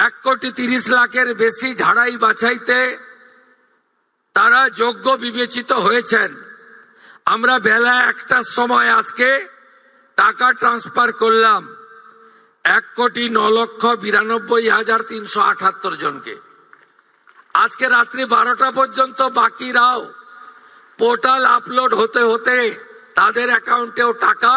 1,30,00,000-এর বেশি ঝাড়াই বাছাইতে তারা যোগ্য বিবেচিত হয়েছেন। আমরা বেলা 1টার সময় আজকে টাকা ট্রান্সফার করলাম 1,09,92,378 জনকে। আজকে রাত্রি 12টা পর্যন্ত বাকিরাও পোর্টাল আপলোড হতে হতে তাদের অ্যাকাউন্টেও টাকা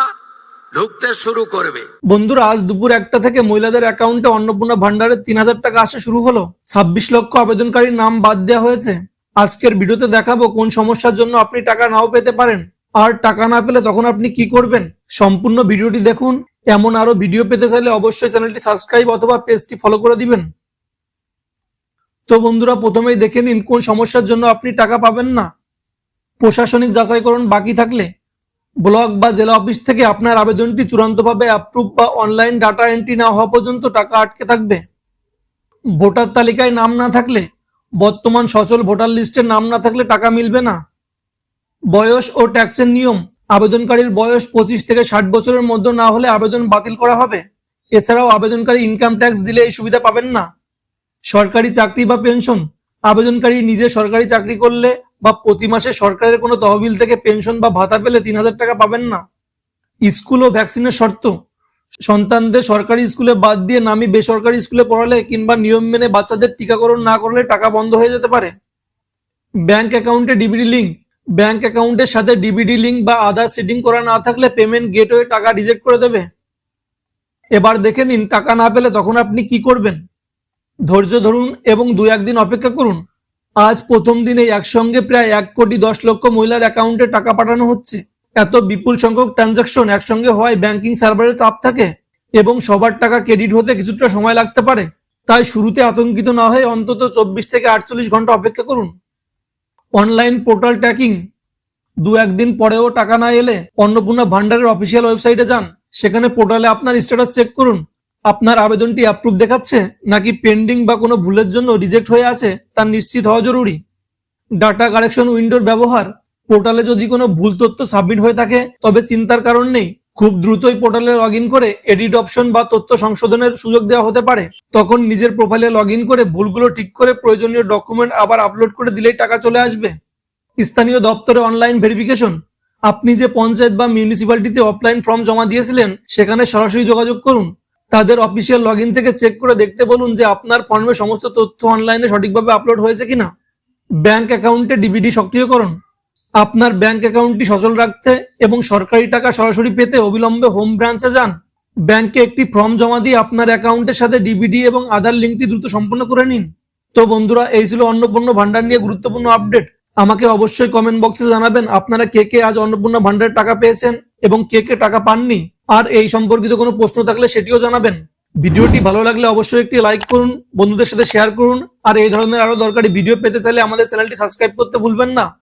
ঢুকতে শুরু করবে। বন্ধুরা, আজ দুপুর 1টা থেকে মহিলাদের অ্যাকাউন্টে অন্নপূর্ণা ভান্ডারের 3,000 টাকা আসা শুরু হলো। 26 লক্ষ আবেদনকারীর নাম বাদ দেওয়া হয়েছে। আজকের ভিডিওতে দেখাবো কোন সমস্যার জন্য আপনি টাকা নাও পেতে পারেন, আর টাকা না পেলে তখন আপনি কি করবেন। সম্পূর্ণ ভিডিওটি দেখুন। এমন আরো ভিডিও পেতে চাইলে অবশ্যই চ্যানেলটি সাবস্ক্রাইব অথবা পেজটি ফলো করে দিবেন। তো বন্ধুরা, প্রথমেই দেখে নিন কোন সমস্যার জন্য আপনি টাকা পাবেন না। প্রশাসনিক যাচাইকরণ বাকি থাকলে ব্লক বা জেলা অফিস থেকে আপনার আবেদনটি চূড়ান্তভাবে অ্যাপ্রুভ বা অনলাইন ডাটা এন্ট্রি না হওয়া পর্যন্ত টাকা আটকে থাকবে। ভোটার তালিকায় নাম না থাকলে, বর্তমান সচল ভোটার লিস্টে নাম না থাকলে টাকা মিলবে না। বয়স ও ট্যাক্সের নিয়ম, আবেদনকারীর বয়স 25 থেকে 60 বছরের মধ্যে না হলে আবেদন বাতিল করা হবে। এছাড়াও আবেদনকারী ইনকাম ট্যাক্স দিলে এই সুবিধা পাবেন না। সরকারি চাকরি বা পেনশন, আবেদনকারী নিজে সরকারি চাকরি করলে বা প্রতি মাসে সরকারের কোনো তহবিল থেকে পেনশন বা ভাতা পেলে 3,000 টাকা পাবেন না। স্কুল ও ভ্যাকসিনের শর্ত, সন্তানদের সরকারি স্কুলে বাদ দিয়ে নামি বেসরকারি স্কুলে পড়ালে কিংবা নিয়ম মেনে বাচ্চাদের টিকাকরণ না করলে টাকা বন্ধ হয়ে যেতে পারে। ব্যাংক অ্যাকাউন্টে ডিবিডি লিঙ্ক, ব্যাংক অ্যাকাউন্টের সাথে ডিবিডি লিঙ্ক বা আধার সিডিং করা না থাকলে পেমেন্ট গেটওয়ে টাকা রিজেক্ট করে দেবে। এবার দেখে নিন টাকা না পেলে তখন আপনি কি করবেন। ধৈর্য ধরুন এবং 2-1 দিন অপেক্ষা করুন। আজ প্রথম দিনে একসঙ্গে প্রায় 1,10,00,000 মহিলার অ্যাকাউন্টে টাকা পাঠানো হচ্ছে। এত বিপুল সংখ্যক ট্রানজাকশন একসঙ্গে হওয়ায় ব্যাংকিং সার্ভারে চাপ থাকে এবং সবার টাকা ক্রেডিট হতে কিছুটা সময় লাগতে পারে। তাই শুরুতে আতঙ্কিত না হয়ে অন্তত 24 থেকে 48 ঘন্টা অপেক্ষা করুন। অনলাইন পোর্টাল ট্র্যাকিং, 2-1 দিন পরেও টাকা না এলে অন্নপূর্ণা ভান্ডারের অফিসিয়াল ওয়েবসাইটে যান। সেখানে পোর্টালে আপনার স্ট্যাটাস চেক করুন। আপনার আবেদনটি অ্যাপ্রুভ দেখাচ্ছে নাকি পেন্ডিং বা কোনো ভুলের জন্য রিজেক্ট হয়ে আছে তা নিশ্চিত হওয়া জরুরি। ডাটা কারেকশন উইন্ডোর ব্যবহার, পোর্টালে যদি কোনো ভুল তথ্য সাবমিট হয়ে থাকে তবে চিন্তার কারণ নেই। খুব দ্রুতই পোর্টালে লগ ইন করে এডিট অপশন বা তথ্য সংশোধনের সুযোগ দেওয়া হতে পারে। তখন নিজের প্রোফাইলে লগ ইন করে ভুলগুলো ঠিক করে প্রয়োজনীয় ডকুমেন্ট আবার আপলোড করে দিলেই টাকা চলে আসবে। স্থানীয় দপ্তরে অনলাইন ভেরিফিকেশন, আপনি যে পঞ্চায়েত বা মিউনিসিপ্যালিটিতে অফলাইন ফর্ম জমা দিয়েছিলেন সেখানে সরাসরি যোগাযোগ করুন। তাদের অফিসিয়াল লগ ইন থেকে চেক করে দেখতে বলুন যে আপনার ফর্মে সমস্ত তথ্য অনলাইনে সঠিকভাবে আপলোড হয়েছে কিনা। ব্যাংক অ্যাকাউন্টে ডিবিডি সক্রিয়করণ, আপনার ব্যাংক অ্যাকাউন্টটি সচল রাখতে এবং সরকারি টাকা সরাসরি পেতে অবিলম্বে হোম ব্রাঞ্চে যান। ব্যাংকে একটি ফর্ম জমা দিয়ে আপনার অ্যাকাউন্টের সাথে ডিবিডি এবং আধার লিঙ্কটি দ্রুত সম্পন্ন করে নিন। তো বন্ধুরা, এই ছিল অন্নপূর্ণা ভান্ডার নিয়ে গুরুত্বপূর্ণ আপডেট। আমাকে অবশ্যই কমেন্ট বক্সে জানাবেন আপনারা কে কে আজ অন্নপূর্ণা ভান্ডারের টাকা পেয়েছেন এবং কে কে টাকা পাননি। আর এই সম্পর্কিত কোনো প্রশ্ন থাকলে সেটিও জানাবেন। ভিডিওটি ভালো লাগলে অবশ্যই একটি লাইক করুন, বন্ধুদের সাথে শেয়ার করুন, আর এই ধরনের আরো দরকারি ভিডিও পেতে চাইলে আমাদের চ্যানেলটি সাবস্ক্রাইব করতে ভুলবেন না।